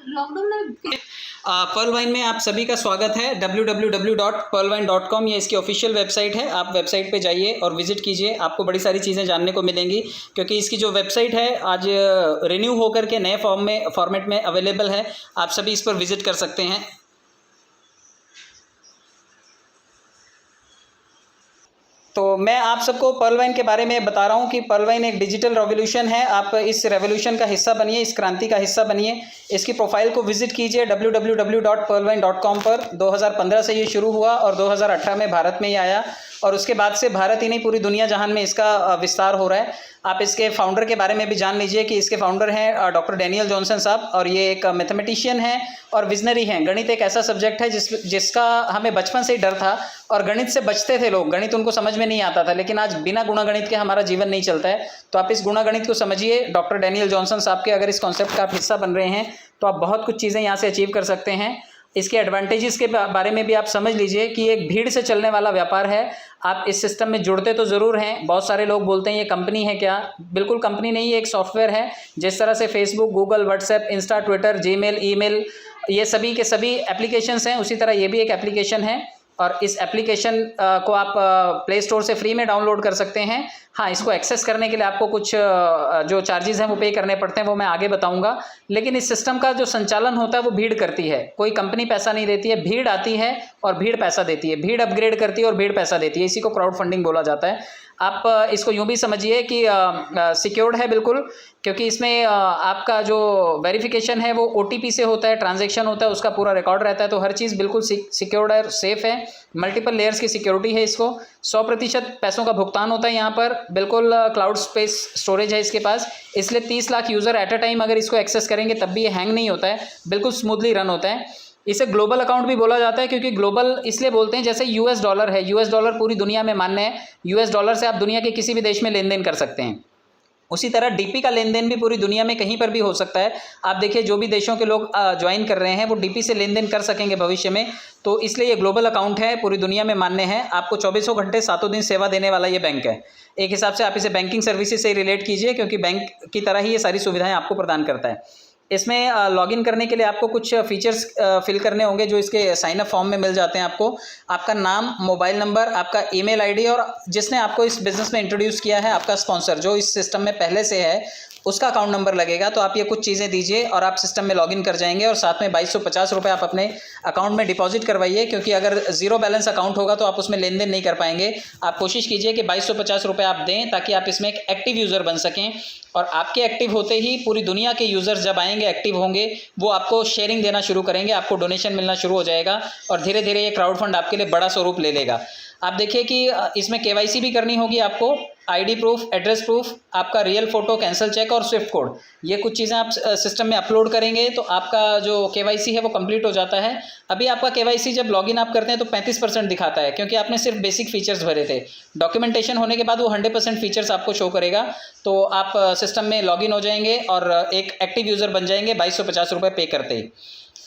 Lockdown में Perl wine में आप सभी का स्वागत है। www.pearlwine.com ये इसकी ऑफिशियल वेबसाइट है। आप वेबसाइट पे जाइए और विजिट कीजिए, आपको बड़ी सारी चीज़ें जानने को मिलेंगी, क्योंकि इसकी जो वेबसाइट है आज रिन्यू होकर के नए फॉर्मेट में अवेलेबल है। आप सभी इस पर विजिट कर सकते हैं। तो मैं आप सबको पर्ल वाइन के बारे में बता रहा हूँ कि पर्ल वाइन एक डिजिटल रेवोल्यूशन है। आप इस रेवोल्यूशन का हिस्सा बनिए, इस क्रांति का हिस्सा बनिए। इसकी प्रोफाइल को विजिट कीजिए www.pearlwine.com पर। 2015 से ये शुरू हुआ और 2018 में भारत में ये आया, और उसके बाद से भारत ही नहीं पूरी दुनिया जहान में इसका विस्तार हो रहा है। आप इसके फाउंडर के बारे में भी जान लीजिए कि इसके फाउंडर हैं डॉक्टर डैनियल जॉनसन साहब, और ये एक मैथमेटिशियन हैं और विजनरी हैं। गणित एक ऐसा सब्जेक्ट है जिसका हमें बचपन से ही डर था, और गणित से बचते थे लोग। गणित उनको समझ में नहीं आता था, लेकिन आज बिना गुणा गणित के हमारा जीवन नहीं चलता है। तो आप इस गुणा गणित को समझिए। डॉक्टर डैनियल जॉनसन साहब के अगर इस कॉन्सेप्ट का आप हिस्सा बन रहे हैं तो आप बहुत कुछ चीज़ें यहाँ से अचीव कर सकते हैं। इसके एडवांटेजेस के बारे में भी आप समझ लीजिए कि एक भीड़ से चलने वाला व्यापार है। आप इस सिस्टम में जुड़ते तो ज़रूर हैं। बहुत सारे लोग बोलते हैं ये कंपनी है क्या? बिल्कुल कंपनी नहीं, ये एक सॉफ्टवेयर है। जिस तरह से Facebook, Google, WhatsApp, Insta, Twitter, Gmail, email, ये सभी के सभी एप्लीकेशंस हैं, उसी तरह ये भी एक एप्लीकेशन है। और इस एप्लीकेशन को आप प्ले स्टोर से फ्री में डाउनलोड कर सकते हैं। हाँ, इसको एक्सेस करने के लिए आपको कुछ जो चार्जेस हैं वो पे करने पड़ते हैं, वो मैं आगे बताऊंगा। लेकिन इस सिस्टम का जो संचालन होता है वो भीड़ करती है। कोई कंपनी पैसा नहीं देती है, भीड़ आती है और भीड़ पैसा देती है। भीड़ अपग्रेड करती है और भीड़ पैसा देती है। इसी को क्राउड फंडिंग बोला जाता है। आप इसको यूँ भी समझिए कि सिक्योर्ड है बिल्कुल, क्योंकि इसमें आपका जो वेरिफिकेशन है वो OTP से होता है, ट्रांजैक्शन होता है, उसका पूरा रिकॉर्ड रहता है। तो हर चीज़ बिल्कुल सिक्योर्ड है, सेफ़ है। मल्टीपल लेयर्स की सिक्योरिटी है। इसको 100% पैसों का भुगतान होता है यहाँ पर। बिल्कुल क्लाउड स्पेस स्टोरेज है इसके पास, इसलिए 30 lakh user at a time अगर इसको एक्सेस करेंगे तब भी ये हैंग नहीं होता है, बिल्कुल स्मूथली रन होता है। इसे ग्लोबल अकाउंट भी बोला जाता है, क्योंकि ग्लोबल इसलिए बोलते हैं जैसे US डॉलर है। US डॉलर पूरी दुनिया में मान्य है। US डॉलर से आप दुनिया के किसी भी देश में लेन देन कर सकते हैं। उसी तरह DP का लेन देन भी पूरी दुनिया में कहीं पर भी हो सकता है। आप देखिए जो भी देशों के लोग ज्वाइन कर रहे हैं वो DP से लेन देन कर सकेंगे भविष्य में। तो इसलिए ये ग्लोबल अकाउंट है, पूरी दुनिया में मान्य है। आपको 24 घंटे 7 दिन सेवा देने वाला ये बैंक है। एक हिसाब से आप इसे बैंकिंग सर्विसेज से रिलेट कीजिए, क्योंकि बैंक की तरह ही ये सारी सुविधाएं आपको प्रदान करता है। इसमें लॉगिन करने के लिए आपको कुछ फीचर्स फिल करने होंगे जो इसके साइन अप फॉर्म में मिल जाते हैं आपको। आपका नाम, मोबाइल नंबर, आपका ईमेल आईडी, और जिसने आपको इस बिज़नेस में इंट्रोड्यूस किया है, आपका स्पॉन्सर जो इस सिस्टम में पहले से है, उसका अकाउंट नंबर लगेगा। तो आप ये कुछ चीज़ें दीजिए और आप सिस्टम में लॉगिन कर जाएंगे। और साथ में 2250 रुपये आप अपने अकाउंट में डिपॉजिट करवाइए, क्योंकि अगर ज़ीरो बैलेंस अकाउंट होगा तो आप उसमें लेन देन नहीं कर पाएंगे। आप कोशिश कीजिए कि 2250 रुपये आप दें, ताकि आप इसमें एक एक्टिव यूज़र बन सकें। और आपके एक्टिव होते ही पूरी दुनिया के यूज़र्स जब आएंगे, एक्टिव होंगे, वो आपको शेयरिंग देना शुरू करेंगे, आपको डोनेशन मिलना शुरू हो जाएगा, और धीरे धीरे ये क्राउड फंड आपके लिए बड़ा स्वरूप ले लेगा। आप देखिए कि इसमें KYC भी करनी होगी आपको, ID प्रूफ, एड्रेस प्रूफ, आपका रियल फ़ोटो, कैंसिल चेक और स्विफ्ट कोड। ये कुछ चीज़ें आप सिस्टम में अपलोड करेंगे तो आपका जो KYC है वो कंप्लीट हो जाता है। अभी आपका KYC जब लॉगिन आप करते हैं तो 35% दिखाता है, क्योंकि आपने सिर्फ बेसिक फीचर्स भरे थे। डॉक्यूमेंटेशन होने के बाद वो 100% फीचर्स आपको शो करेगा। तो आप सिस्टम में लॉगिन हो जाएंगे और एक एक्टिव यूज़र बन जाएंगे 2250 रुपये पे करते ही।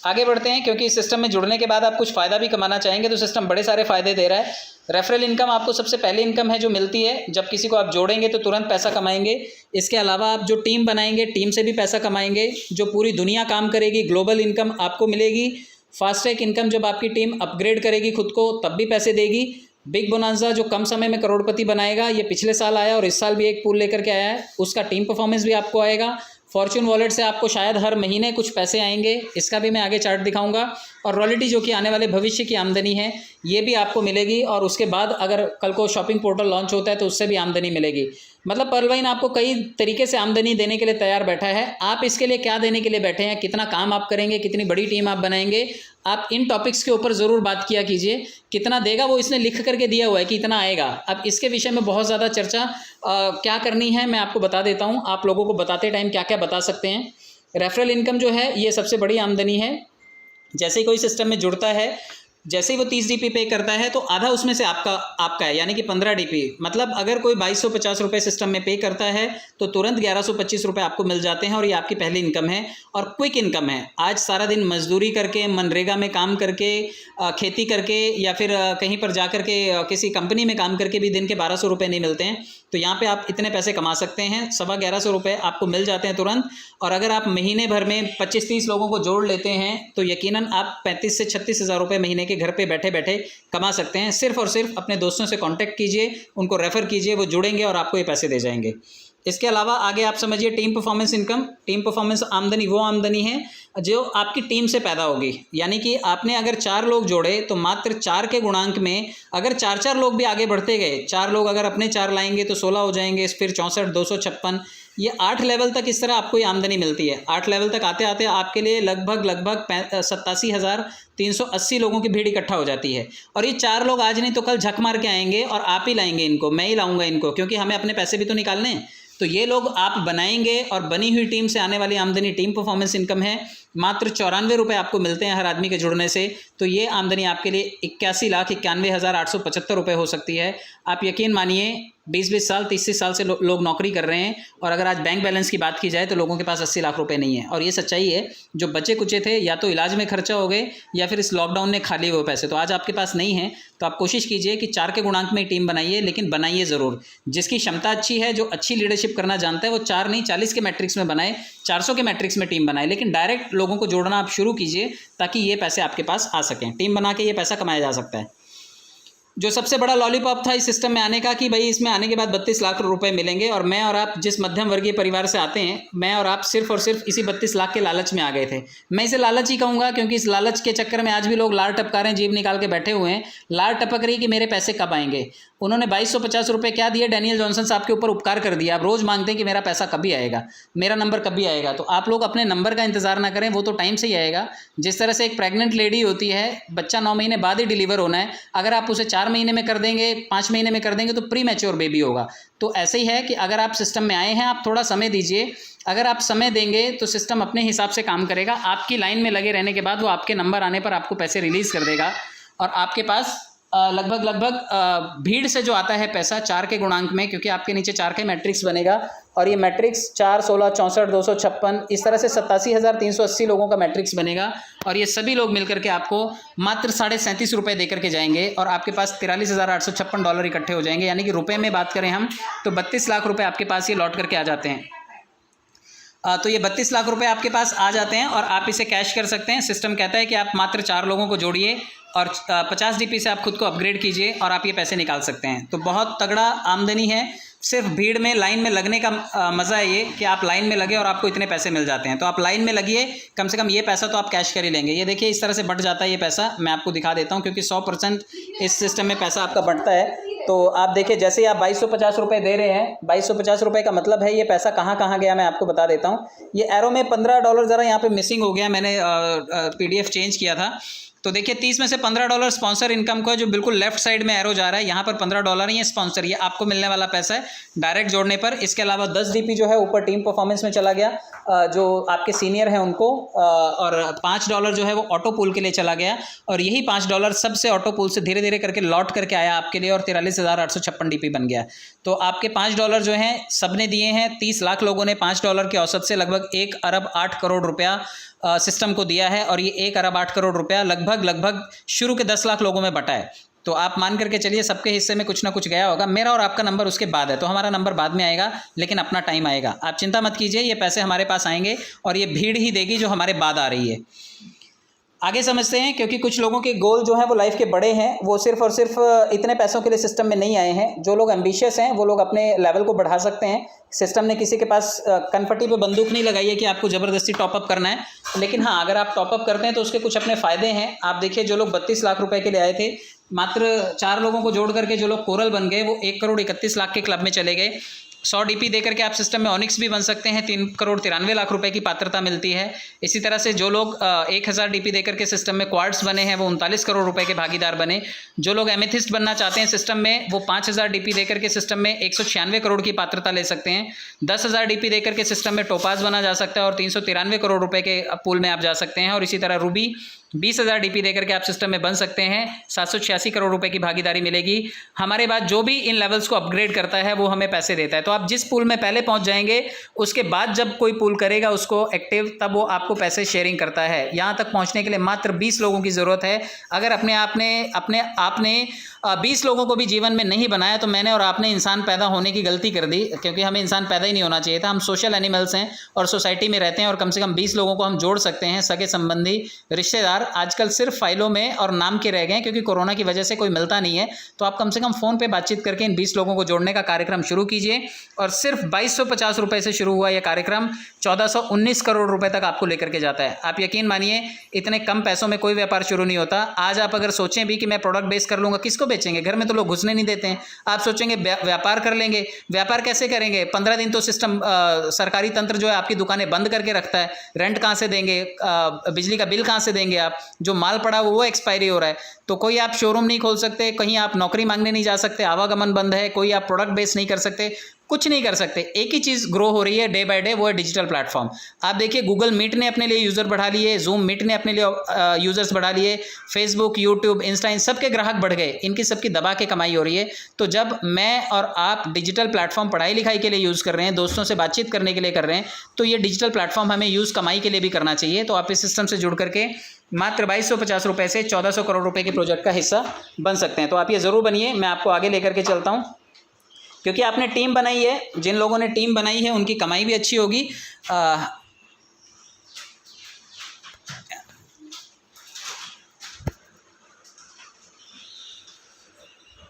आगे बढ़ते हैं, क्योंकि इस सिस्टम में जुड़ने के बाद आप कुछ फ़ायदा भी कमाना चाहेंगे तो सिस्टम बड़े सारे फ़ायदे दे रहा है। रेफरल इनकम आपको सबसे पहले इनकम है जो मिलती है। जब किसी को आप जोड़ेंगे तो तुरंत पैसा कमाएंगे। इसके अलावा आप जो टीम बनाएंगे, टीम से भी पैसा कमाएंगे। जो पूरी दुनिया काम करेगी, ग्लोबल इनकम आपको मिलेगी। फास्ट ट्रैक इनकम, जब आपकी टीम अपग्रेड करेगी खुद को तब भी पैसे देगी। बिग बोनांजा जो कम समय में करोड़पति बनाएगा, ये पिछले साल आया और इस साल भी एक पूल लेकर के आया है, उसका टीम परफॉर्मेंस भी आपको आएगा। फॉर्च्यून वॉलेट से आपको शायद हर महीने कुछ पैसे आएंगे, इसका भी मैं आगे चार्ट दिखाऊंगा। और रॉयल्टी जो कि आने वाले भविष्य की आमदनी है, ये भी आपको मिलेगी। और उसके बाद अगर कल को शॉपिंग पोर्टल लॉन्च होता है तो उससे भी आमदनी मिलेगी। मतलब पर्ल वाइन आपको कई तरीके से आमदनी देने के लिए तैयार बैठा है। आप इसके लिए क्या देने के लिए बैठे हैं, कितना काम आप करेंगे, कितनी बड़ी टीम आप बनाएंगे, आप इन टॉपिक्स के ऊपर ज़रूर बात किया कीजिए। कितना देगा वो इसने लिख करके दिया हुआ है कि इतना आएगा। अब इसके विषय में बहुत ज़्यादा चर्चा क्या करनी है मैं आपको बता देता हूँ। आप लोगों को बताते टाइम क्या क्या बता सकते हैं। रेफरल इनकम जो है ये सबसे बड़ी आमदनी है। जैसे ही कोई सिस्टम में जुड़ता है, जैसे ही वो 30 DP पे करता है तो आधा उसमें से आपका है, यानी कि 15 DP। मतलब अगर कोई 2250 रुपये सिस्टम में पे करता है तो तुरंत 1125 रुपये आपको मिल जाते हैं, और ये आपकी पहली इनकम है और क्विक इनकम है। आज सारा दिन मजदूरी करके, मनरेगा में काम करके, खेती करके, या फिर कहीं पर जा कर के किसी कंपनी में काम करके भी दिन के 1200 रुपये नहीं मिलते हैं। तो यहाँ पे आप इतने पैसे कमा सकते हैं, 1150 रुपये आपको मिल जाते हैं तुरंत। और अगर आप महीने भर में 25-30 लोगों को जोड़ लेते हैं तो यकीनन आप 35 से 36 हज़ार रुपये महीने के घर पे बैठे बैठे कमा सकते हैं। सिर्फ और सिर्फ अपने दोस्तों से कांटेक्ट कीजिए, उनको रेफ़र कीजिए, वो जुड़ेंगे और आपको ये पैसे दे जाएंगे। इसके अलावा आगे आप समझिए team performance income. Team performance आमदनी वो आमदनी है जो आपकी टीम से पैदा होगी, यानी कि आपने अगर 4 लोग जोड़े तो मात्र 4 के गुणांक में अगर 4-4 लोग भी आगे बढ़ते गए, 4 लोग अगर अपने 4 लाएंगे तो 16 हो जाएंगे, फिर 64, 256, ये 8 लेवल तक इस तरह आपको ये आमदनी मिलती है। 8 लेवल तक आते आते आपके लिए लगभग 87,380 लोगों की भीड़ इकट्ठा हो जाती है। और ये 4 लोग आज नहीं तो कल झक मार के आएंगे और आप ही लाएंगे इनको, मैं ही लाऊंगा इनको, क्योंकि हमें अपने पैसे भी तो निकालने हैं। तो ये लोग आप बनाएंगे और बनी हुई टीम से आने वाली आमदनी टीम परफॉर्मेंस इनकम है। मात्र 94 रुपये आपको मिलते हैं हर आदमी के जुड़ने से। तो ये आमदनी आपके लिए 81,91,875 रुपये हो सकती है। आप यकीन मानिए 20-20 साल 30 साल से लोग नौकरी कर रहे हैं और अगर आज बैंक बैलेंस की बात की जाए तो लोगों के पास 80 लाख रुपए नहीं है। और ये सच्चाई है, जो बचे कुचे थे या तो इलाज में खर्चा हो गए या फिर इस लॉकडाउन ने खा लिए वो पैसे, तो आज आपके पास नहीं है। तो आप कोशिश कीजिए कि 4 के गुणांक में टीम बनाइए, लेकिन बनाइए ज़रूर। जिसकी क्षमता अच्छी है, जो अच्छी लीडरशिप करना जानता है, वो 4 नहीं 40 के मैट्रिक्स में बनाए, 400 के मैट्रिक्स में टीम बनाए, लेकिन डायरेक्ट लोगों को जोड़ना आप शुरू कीजिए ताकि ये पैसे आपके पास आ सकें। टीम बना के ये पैसा कमाया जा सकता है। जो सबसे बड़ा लॉलीपॉप था इस सिस्टम में आने का कि भाई इसमें आने के बाद 32 लाख रुपए मिलेंगे, और मैं और आप जिस मध्यम वर्गीय परिवार से आते हैं, मैं और आप सिर्फ और सिर्फ इसी 32 लाख के लालच में आ गए थे। मैं इसे लालच ही कहूँगा, क्योंकि इस लालच के चक्कर में आज भी लोग लार टपका रहे हैं, जीभ निकाल के बैठे हुए हैं। लार टपक रही कि मेरे पैसे कब आएंगे। उन्होंने 2250 रुपये क्या दिए, डैनियल जॉनसन साहब के ऊपर उपकार कर दिया। आप रोज़ मांगते हैं कि मेरा पैसा कभी आएगा, मेरा नंबर कभी आएगा। तो आप लोग अपने नंबर का इंतज़ार ना करें, वो तो टाइम से ही आएगा। जिस तरह से एक प्रेग्नेंट लेडी होती है, बच्चा 9 महीने बाद ही डिलीवर होना है, अगर आप उसे 4 महीने में कर देंगे, 5 महीने में कर देंगे तो प्री मैच्योर बेबी होगा। तो ऐसे ही है कि अगर आप सिस्टम में आए हैं, आप थोड़ा समय दीजिए। अगर आप समय देंगे तो सिस्टम अपने हिसाब से काम करेगा। आपकी लाइन में लगे रहने के बाद वो आपके नंबर आने पर आपको पैसे रिलीज़ कर देगा, और आपके पास लगभग भीड़ से जो आता है पैसा 4 के गुणांक में, क्योंकि आपके नीचे 4 के मैट्रिक्स बनेगा, और ये मैट्रिक्स 4, 16, 64, 256 इस तरह से 87,380 लोगों का मैट्रिक्स बनेगा। और ये सभी लोग मिलकर के आपको मात्र 37.5 रुपये देकर के जाएंगे, और आपके पास $43,856 इकट्ठे हो जाएंगे। यानी कि रुपए में बात करें हम तो 32 लाख रुपये आपके पास ये लौट करके आ जाते हैं। तो ये 32 लाख रुपए आपके पास आ जाते हैं और आप इसे कैश कर सकते हैं। सिस्टम कहता है कि आप मात्र 4 लोगों को जोड़िए और 50 DP से आप खुद को अपग्रेड कीजिए और आप ये पैसे निकाल सकते हैं। तो बहुत तगड़ा आमदनी है। सिर्फ भीड़ में लाइन में लगने का मज़ा है ये कि आप लाइन में लगे और आपको इतने पैसे मिल जाते हैं। तो आप लाइन में लगिए, कम से कम ये पैसा तो आप कैश कर ही लेंगे। ये देखिए इस तरह से बढ़ जाता है ये पैसा। मैं आपको दिखा देता हूँ, क्योंकि 100% इस सिस्टम में पैसा आपका बढ़ता है। तो आप देखिए जैसे ही आप 2250 रुपये दे रहे हैं, 2250 रुपये का मतलब है ये पैसा कहाँ कहाँ गया मैं आपको बता देता हूँ। ये एरो में $15 ज़रा यहाँ पे मिसिंग हो गया, मैंने PDF चेंज किया था। तो देखिए 30 में से $15 स्पॉन्सर इनकम को, जो बिल्कुल लेफ्ट साइड में एरो जा रहा है, यहाँ पर $15 ही है स्पॉन्सर, ये आपको मिलने वाला पैसा है डायरेक्ट जोड़ने पर। इसके अलावा 10 DP जो है ऊपर टीम परफॉर्मेंस में चला गया, जो आपके सीनियर हैं उनको, और $5 जो है वो ऑटो पूल के लिए चला गया, और यही $5 सबसे ऑटो पूल से धीरे धीरे करके लौट करके आया आपके लिए, और 43,856 DP बन गया। तो आपके $5 जो हैं सब ने दिए हैं। 30 लाख लोगों ने $5 के औसत से लगभग 1 अरब 8 करोड़ रुपया सिस्टम को दिया है, और ये 1 अरब 8 करोड़ रुपया लगभग शुरू के 10 लाख लोगों में बटा है। तो आप मान करके चलिए सबके हिस्से में कुछ ना कुछ गया होगा। मेरा और आपका नंबर उसके बाद है, तो हमारा नंबर बाद में आएगा, लेकिन अपना टाइम आएगा। आप चिंता मत कीजिए, ये पैसे हमारे पास आएंगे और ये भीड़ ही देगी जो हमारे बाद आ रही है। आगे समझते हैं, क्योंकि कुछ लोगों के गोल जो हैं वो लाइफ के बड़े हैं, वो सिर्फ और सिर्फ इतने पैसों के लिए सिस्टम में नहीं आए हैं। जो लोग एम्बिशियस हैं वो लोग अपने लेवल को बढ़ा सकते हैं। सिस्टम ने किसी के पास कनपट्टी पे बंदूक नहीं लगाई है कि आपको ज़बरदस्ती टॉपअप करना है, लेकिन हाँ अगर आप टॉपअप करते हैं तो उसके कुछ अपने फ़ायदे हैं। आप देखिए जो लोग 32 लाख रुपए के लिए आए थे, मात्र 4 लोगों को जोड़ करके जो लोग कोरल बन गए, वो 1 करोड़ 31 लाख के क्लब में चले गए। 100 DP दे करके आप सिस्टम में ऑनिक्स भी बन सकते हैं, 3 करोड़ 93 लाख रुपए की पात्रता मिलती है। इसी तरह से जो लोग 1000 DP दे करके सिस्टम में क्वार्ट्स बने हैं, वो 39 करोड़ रुपए के भागीदार बने। जो लोग एमेथिस्ट बनना चाहते हैं सिस्टम में, वो 5000 DP दे करके सिस्टम में 196 करोड़ की पात्रता ले सकते हैं। 10,000 DP दे करके सिस्टम में टोपाज बना जा सकता है और 393 करोड़ रुपए के पूल में आप जा सकते हैं। और इसी तरह रूबी 20,000 DP दे करके आप सिस्टम में बन सकते हैं, 786 करोड़ रुपए की भागीदारी मिलेगी। हमारे बाद जो भी इन लेवल्स को अपग्रेड करता है वो हमें पैसे देता है। तो आप जिस पूल में पहले पहुंच जाएंगे उसके बाद जब कोई पूल करेगा उसको एक्टिव, तब वो आपको पैसे शेयरिंग करता है। यहाँ तक पहुँचने के लिए मात्र 20 लोगों की ज़रूरत है। अगर अपने आपने 20 लोगों को भी जीवन में नहीं बनाया तो मैंने और आपने इंसान पैदा होने की गलती कर दी, क्योंकि हमें इंसान पैदा ही नहीं होना चाहिए था। हम सोशल एनिमल्स हैं और सोसाइटी में रहते हैं और कम से कम 20 लोगों को हम जोड़ सकते हैं, सगे संबंधी रिश्तेदार। आजकल सिर्फ फाइलों में और नाम के रह गए क्योंकि कोरोना की वजह से कोई मिलता नहीं है। तो आप कम से कम फ़ोन पे बातचीत करके इन 20 लोगों को जोड़ने का कार्यक्रम शुरू कीजिए। और सिर्फ 2250 रुपये से शुरू हुआ यह कार्यक्रम 1419 करोड़ रुपये तक आपको लेकर के जाता है। आप यकीन मानिए इतने कम पैसों में कोई व्यापार शुरू नहीं होता। आज आप अगर सोचें भी कि मैं प्रोडक्ट बेस कर लूँगा, किसको बेचेंगे? घर में तो लोग घुसने नहीं देते हैं। आप सोचेंगे व्यापार कर लेंगे, व्यापार कैसे करेंगे? 15 दिन तो सिस्टम सरकारी तंत्र जो है आपकी दुकानें बंद करके रखता है। रेंट कहाँ से देंगे? बिजली का बिल कहाँ से देंगे? आप जो माल पड़ा वो एक्सपायरी हो रहा है। तो कोई आप शोरूम नहीं खोल सकते, कहीं आप नौकरी मांगने नहीं जा सकते, आवागमन बंद है, कोई आप प्रोडक्ट बेस नहीं कर सकते, कुछ नहीं कर सकते। एक ही चीज़ ग्रो हो रही है डे बाय डे, वो है डिजिटल प्लेटफॉर्म। आप देखिए गूगल मीट ने अपने लिए यूज़र बढ़ा लिए, जूम मीट ने अपने लिए यूज़र्स बढ़ा लिए, फेसबुक, यूट्यूब, इंस्टा, इन सबके ग्राहक बढ़ गए। इनकी सबकी दबा के कमाई हो रही है। तो जब मैं और आप डिजिटल प्लेटफॉर्म पढ़ाई लिखाई के लिए यूज़ कर रहे हैं, दोस्तों से बातचीत करने के लिए कर रहे हैं, तो ये डिजिटल प्लेटफॉर्म हमें यूज़ कमाई के लिए भी करना चाहिए। तो आप इस सिस्टम से जुड़ करके मात्र 2250 रुपये से 1400 करोड़ रुपए के प्रोजेक्ट का हिस्सा बन सकते हैं। तो आप ये ज़रूर बनिए। मैं आपको आगे लेकर के चलता हूँ, क्योंकि आपने टीम बनाई है। जिन लोगों ने टीम बनाई है उनकी कमाई भी अच्छी होगी।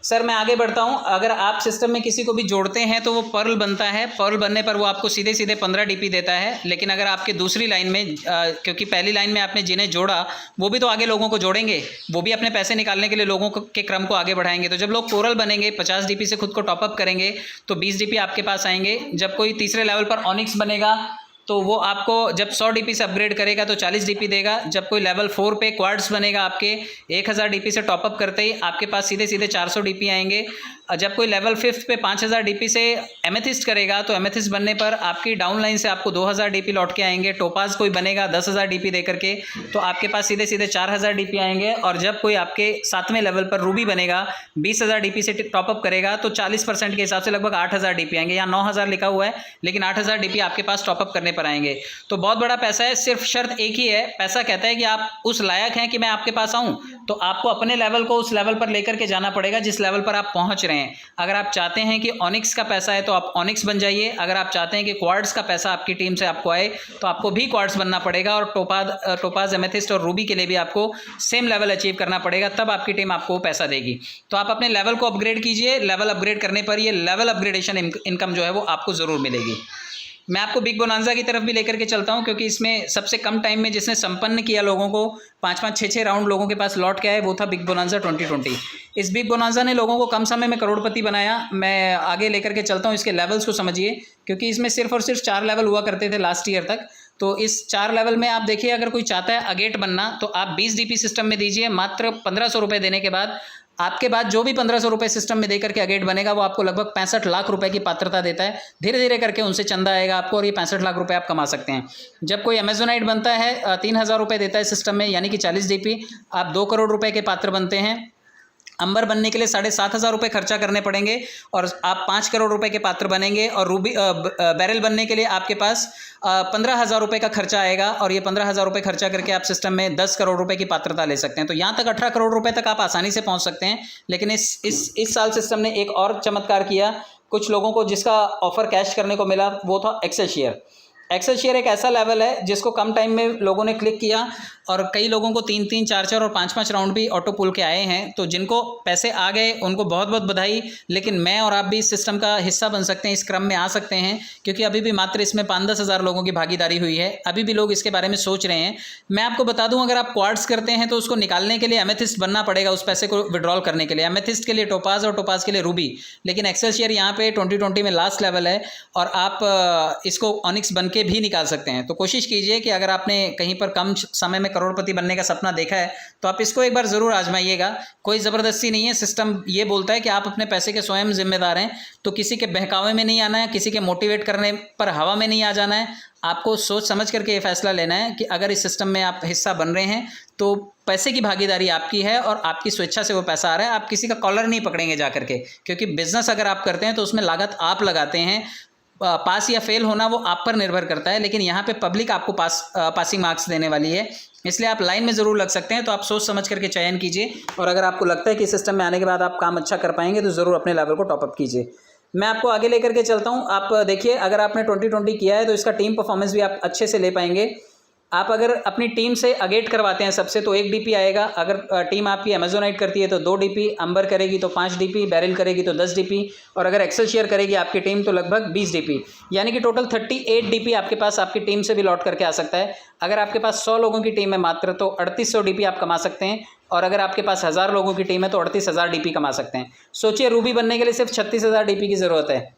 सर मैं आगे बढ़ता हूं। अगर आप सिस्टम में किसी को भी जोड़ते हैं तो वो पर्ल बनता है। पर्ल बनने पर वो आपको सीधे सीधे 15 DP देता है। लेकिन अगर आपके दूसरी लाइन में क्योंकि पहली लाइन में आपने जिन्हें जोड़ा वो भी तो आगे लोगों को जोड़ेंगे, वो भी अपने पैसे निकालने के लिए लोगों के क्रम को आगे बढ़ाएंगे। तो जब लोग कोरल बनेंगे, 50 DP से खुद को टॉपअप करेंगे तो 20 DP आपके पास आएंगे। जब कोई तीसरे लेवल पर ऑनिक्स बनेगा तो वो आपको जब 100 DP से अपग्रेड करेगा तो 40 DP देगा। जब कोई लेवल 4 पे क्वार्ट्स बनेगा आपके 1000 DP से टॉपअप करते ही आपके पास सीधे सीधे 400 DP आएंगे। जब कोई लेवल 5 पे 5000 DP से एमेथिस्ट करेगा तो एमेथिस्ट बनने पर आपकी डाउन लाइन से आपको 2000 DP लौट के आएंगे। टोपाज कोई बनेगा 10,000 DP दे करके तो आपके पास सीधे सीधे 4000 DP आएंगे। और जब कोई आपके 7वें लेवल पर रूबी बनेगा 20,000 DP से टॉपअप करेगा तो 40% के हिसाब से लगभग 8000 DP आएंगे। यहाँ 9000 लिखा हुआ है लेकिन 8000 DP आपके पास टॉपअप करने पर आएंगे। तो बहुत बड़ा पैसा है। सिर्फ शर्त एक ही है, पैसा कहता है कि आप उस लायक हैं कि मैं आपके पास आऊँ। तो आपको अपने लेवल को उस लेवल पर लेकर के जाना पड़ेगा जिस लेवल पर आप पहुँच रहे हैं। अगर आप चाहते हैं कि ऑनिक्स का पैसा है तो आप ऑनिक्स बन जाइए। अगर आप चाहते हैं कि क्वार्ट्स का पैसा आपकी टीम से आपको आए तो आपको भी क्वार्ट्स बनना पड़ेगा। और टोपाज, एमेथिस्ट और रूबी के लिए भी आपको सेम लेवल अचीव करना पड़ेगा, तब आपकी टीम आपको पैसा देगी। तो आप अपने लेवल को अपग्रेड कीजिए। लेवल अपग्रेड करने पर ये लेवल अपग्रेडेशन इनकम जो है वो आपको ज़रूर मिलेगी। मैं आपको बिग बोनांजा की तरफ भी लेकर के चलता हूं, क्योंकि इसमें सबसे कम टाइम में जिसने संपन्न किया लोगों को 5-5, 6-6 राउंड लोगों के पास लौट के आए, वो था बिग बोनांजा 2020। इस बिग बोनांजा ने लोगों को कम समय में करोड़पति बनाया। मैं आगे लेकर के चलता हूं, इसके लेवल्स को समझिए, क्योंकि इसमें सिर्फ और सिर्फ 4 लेवल हुआ करते थे लास्ट ईयर तक। तो इस 4 लेवल में आप देखिए, अगर कोई चाहता है अगेट बनना तो आप 20 DP सिस्टम में दीजिए। मात्र 1500 रुपये देने के बाद आपके बाद जो भी 1500 रुपये सिस्टम में देकर के अगेट बनेगा वो आपको लगभग 65 लाख रुपए की पात्रता देता है। धीरे धीरे करके उनसे चंदा आएगा आपको और ये 65 लाख रुपए आप कमा सकते हैं। जब कोई अमेजोनाइट बनता है 3000 रुपये देता है सिस्टम में, यानी कि 40 DP, आप 2 करोड़ रुपए के पात्र बनते हैं। अंबर बनने के लिए 7500 रुपये खर्चा करने पड़ेंगे और आप 5 करोड़ रुपए के पात्र बनेंगे। और रूबी बैरल बनने के लिए आपके पास 15,000 रुपये का खर्चा आएगा और ये 15,000 रुपये खर्चा करके आप सिस्टम में 10 करोड़ रुपए की पात्रता ले सकते हैं। तो यहाँ तक 18 करोड़ रुपए तक आप आसानी से पहुँच सकते हैं। लेकिन इस साल सिस्टम ने एक और चमत्कार किया। कुछ लोगों को जिसका ऑफर कैश करने को मिला वो था एक्सेल शेयर। एक्सेल शेयर एक ऐसा लेवल है जिसको कम टाइम में लोगों ने क्लिक किया और कई लोगों को 3-3, 4-4 और 5-5 राउंड भी ऑटो पुल के आए हैं। तो जिनको पैसे आ गए उनको बहुत बहुत बधाई। लेकिन मैं और आप भी इस सिस्टम का हिस्सा बन सकते हैं, इस क्रम में आ सकते हैं, क्योंकि अभी भी मात्र इसमें 5-10 हज़ार लोगों की भागीदारी हुई है। अभी भी लोग इसके बारे में सोच रहे हैं। मैं आपको बता दूं, अगर आप क्वार्ट्स करते हैं तो उसको निकालने के लिए एमेथिस्ट बनना पड़ेगा, उस पैसे को विड्रॉल करने के लिए। एमेथिस्ट के लिए टोपाज और टोपाज के लिए रूबी। लेकिन एक्सेल शेयर यहाँ पे 2020 में लास्ट लेवल है और आप इसको ऑनिक्स बन के भी निकाल सकते हैं। तो कोशिश कीजिए कि अगर आपने कहीं पर कम समय में करोड़पति बनने का सपना देखा है तो आप इसको एक बार ज़रूर आजमाइएगा। कोई ज़बरदस्ती नहीं है, सिस्टम ये बोलता है कि आप अपने पैसे के स्वयं जिम्मेदार हैं। तो किसी के बहकावे में नहीं आना है, किसी के मोटिवेट करने पर हवा में नहीं आ जाना है। आपको सोच समझ करके ये फैसला लेना है कि अगर इस सिस्टम में आप हिस्सा बन रहे हैं तो पैसे की भागीदारी आपकी है और आपकी स्वेच्छा से वो पैसा आ रहा है। आप किसी का कॉलर नहीं पकड़ेंगे जा करके, क्योंकि बिजनेस अगर आप करते हैं तो उसमें लागत आप लगाते हैं। पास या फेल होना वो आप पर निर्भर करता है, लेकिन यहाँ पे पब्लिक आपको पासिंग मार्क्स देने वाली है। इसलिए आप लाइन में ज़रूर लग सकते हैं। तो आप सोच समझ करके चयन कीजिए, और अगर आपको लगता है कि सिस्टम में आने के बाद आप काम अच्छा कर पाएंगे तो ज़रूर अपने लेवल को टॉपअप कीजिए। मैं आपको आगे लेकर के चलता हूँ। आप देखिए, अगर आपने 2020 किया है तो इसका टीम परफॉर्मेंस भी आप अच्छे से ले पाएंगे। आप अगर अपनी टीम से अगेट करवाते हैं सबसे तो 1 DP आएगा। अगर टीम आपकी अमेजोनाइट करती है तो 2 DP, अंबर करेगी तो 5 DP, बैरिल करेगी तो 10 DP, और अगर एक्सेलशियर करेगी आपकी टीम तो लगभग 20 DP, यानी कि टोटल 38 DP आपके पास आपकी टीम से भी लौट करके आ सकता है। अगर आपके पास 100 लोगों की टीम है मात्र तो 3800 DP आप कमा सकते हैं, और अगर आपके पास 1000 लोगों की टीम है तो 38,000 DP कमा सकते हैं। सोचिए, रूबी बनने के लिए सिर्फ 36,000 DP की ज़रूरत है,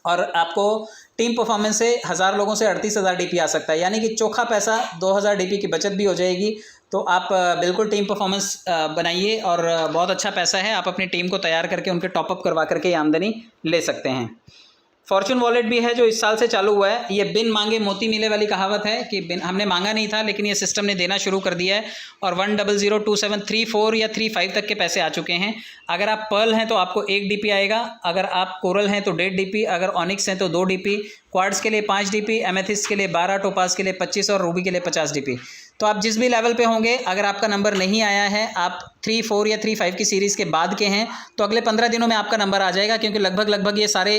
और आपको टीम परफॉर्मेंस से 1000 लोगों से 38,000 DP आ सकता है, यानी कि चोखा पैसा 2000 DP की बचत भी हो जाएगी। तो आप बिल्कुल टीम परफॉर्मेंस बनाइए, और बहुत अच्छा पैसा है। आप अपनी टीम को तैयार करके उनके टॉपअप करवा करके आमदनी ले सकते हैं। फॉर्चून वॉलेट भी है जो इस साल से चालू हुआ है। ये बिन मांगे मोती मिले वाली कहावत है कि हमने मांगा नहीं था लेकिन ये सिस्टम ने देना शुरू कर दिया है, और 1002734 या 35 तक के पैसे आ चुके हैं। अगर आप पर्ल हैं तो आपको 1 DP आएगा, अगर आप कोरल हैं तो 1.5 DP, अगर ऑनिक्स हैं तो 2 DP, क्वार्ट्ज के लिए 5 DP, एमेथिस्ट के लिए 12, टोपाज के लिए 25 और रूबी के लिए 50 DP। तो आप जिस भी लेवल पे होंगे, अगर आपका नंबर नहीं आया है, आप 3, 4 या 3, 5 की सीरीज़ के बाद के हैं, तो अगले 15 दिनों में आपका नंबर आ जाएगा, क्योंकि लगभग ये सारे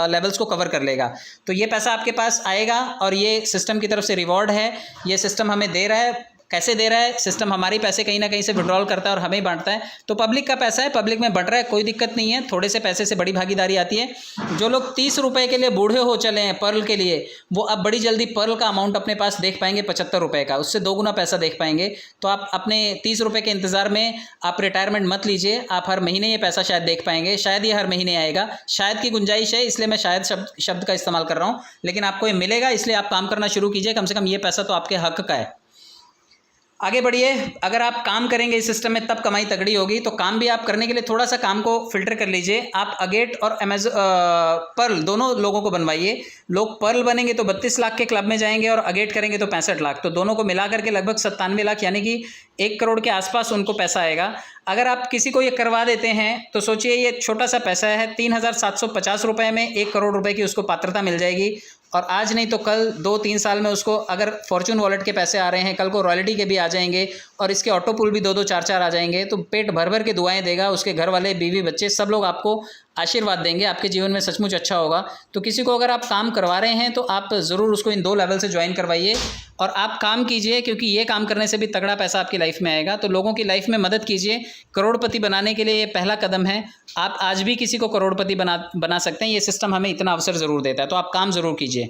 लेवल्स को कवर कर लेगा। तो ये पैसा आपके पास आएगा, और ये सिस्टम की तरफ से रिवॉर्ड है। ये सिस्टम हमें दे रहा है। कैसे दे रहा है? सिस्टम हमारी पैसे कहीं ना कहीं से विड्रॉल करता है और हमें ही बांटता है। तो पब्लिक का पैसा है, पब्लिक में बंट रहा है, कोई दिक्कत नहीं है। थोड़े से पैसे से बड़ी भागीदारी आती है। जो लोग 30 रुपये के लिए बूढ़े हो चले हैं पर्ल के लिए, वो अब बड़ी जल्दी पर्ल का अमाउंट अपने पास देख पाएंगे 75 रुपये का, उससे 2 गुना पैसा देख पाएंगे। तो आप अपने 30 रुपये के इंतज़ार में आप रिटायरमेंट मत लीजिए। आप हर महीने ये पैसा शायद देख पाएंगे, शायद ये हर महीने आएगा। शायद की गुंजाइश है, इसलिए मैं शायद शब्द का इस्तेमाल कर रहा हूँ, लेकिन आपको ये मिलेगा। इसलिए आप काम करना शुरू कीजिए, कम से कम ये पैसा तो आपके हक का है। आगे बढ़िए। अगर आप काम करेंगे इस सिस्टम में तब कमाई तगड़ी होगी। तो काम भी आप करने के लिए थोड़ा सा काम को फिल्टर कर लीजिए। आप अगेट और पर्ल दोनों लोगों को बनवाइए। लोग पर्ल बनेंगे तो 32 लाख के क्लब में जाएंगे, और अगेट करेंगे तो 65 लाख। तो दोनों को मिला करके लगभग 97 लाख, यानी कि 1 करोड़ के आसपास उनको पैसा आएगा। अगर आप किसी को ये करवा देते हैं तो सोचिए, ये छोटा सा पैसा है। 3750 रुपये में 1 करोड़ रुपए की उसको पात्रता मिल जाएगी, और आज नहीं तो कल 2-3 साल में उसको, अगर फॉर्चून वॉलेट के पैसे आ रहे हैं, कल को रॉयल्टी के भी आ जाएंगे, और इसके ऑटो पुल भी 2-2, 4-4 आ जाएंगे। तो पेट भर भर के दुआएं देगा। उसके घर वाले, बीवी, बच्चे सब लोग आपको आशीर्वाद देंगे। आपके जीवन में सचमुच अच्छा होगा। तो किसी को अगर आप काम करवा रहे हैं तो आप ज़रूर उसको इन 2 लेवल से ज्वाइन करवाइए, और आप काम कीजिए, क्योंकि ये काम करने से भी तगड़ा पैसा आपकी लाइफ में आएगा। तो लोगों की लाइफ में मदद कीजिए। करोड़पति बनाने के लिए ये पहला कदम है। आप आज भी किसी को करोड़पति बना सकते हैं। ये सिस्टम हमें इतना अवसर ज़रूर देता है। तो आप काम ज़रूर कीजिए।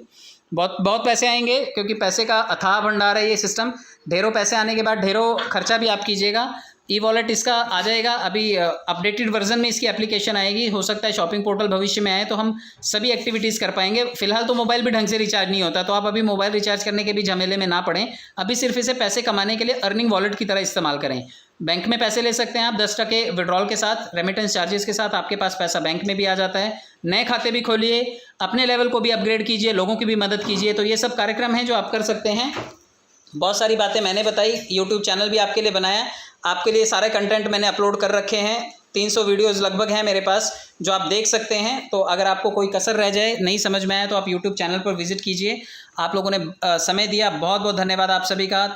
बहुत पैसे आएंगे, क्योंकि पैसे का अथाह भंडार है ये सिस्टम। ढेरों पैसे आने के बाद ढेरों खर्चा भी आप कीजिएगा। ई वॉलेट इसका आ जाएगा, अभी अपडेटेड वर्जन में इसकी एप्लीकेशन आएगी। हो सकता है शॉपिंग पोर्टल भविष्य में आए तो हम सभी एक्टिविटीज़ कर पाएंगे। फिलहाल तो मोबाइल भी ढंग से रिचार्ज नहीं होता, तो आप अभी मोबाइल रिचार्ज करने के भी झमेले में ना पड़ें। अभी सिर्फ इसे पैसे कमाने के लिए अर्निंग वॉलेट की तरह इस्तेमाल करें। बैंक में पैसे ले सकते हैं आप 10% विड्रॉल के साथ, रेमिटेंस चार्जेस के साथ आपके पास पैसा बैंक में भी आ जाता है। नए खाते भी खोलिए, अपने लेवल को भी अपग्रेड कीजिए, लोगों की भी मदद कीजिए। तो ये सब कार्यक्रम हैं जो आप कर सकते हैं। बहुत सारी बातें मैंने बताई, यूट्यूब चैनल भी आपके लिए बनाया। आपके लिए सारे कंटेंट मैंने अपलोड कर रखे हैं। 300 वीडियोज़ लगभग हैं मेरे पास जो आप देख सकते हैं। तो अगर आपको कोई कसर रह जाए, नहीं समझ में आए, तो आप यूट्यूब चैनल पर विजिट कीजिए। आप लोगों ने समय दिया, बहुत बहुत धन्यवाद आप सभी का।